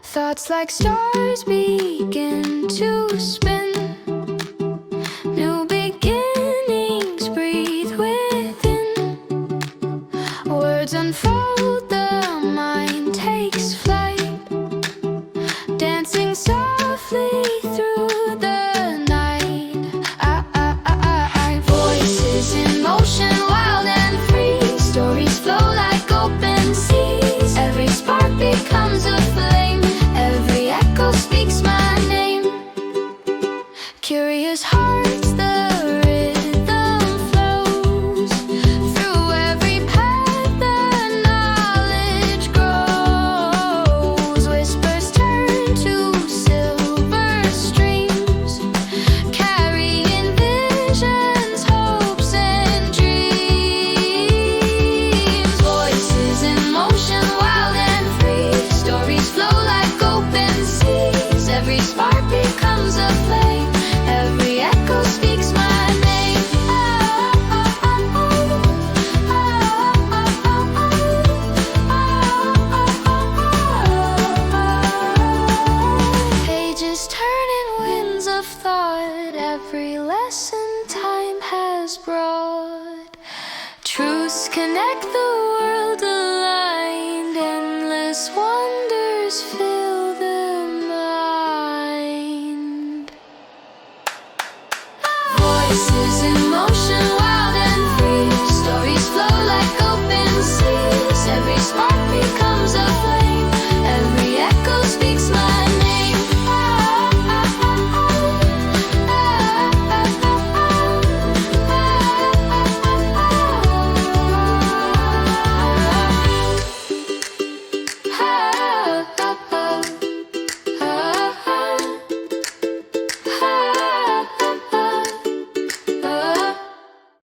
Thoughts like stars begin to spin. New beginnings breathe within. Words unfold, the mind takes flight, dancing softly through the night. Voices in motion, wild and free. Stories flow like open seas. Every spark becomes a flame. Every echo speaks my name. Curious hearts, the rhythm flows. Through every path the knowledge grows. Whispers turn to silver streams, carrying visions, hopes and dreams. Voices in motion, wild and free. Stories flow like open seas. Every spark becomes a flame. Every echo speaks my name. Pages turn in winds of thought. Every lesson time has brought. Truths connect, the world aligned. Endless wonders fill the mind. Voices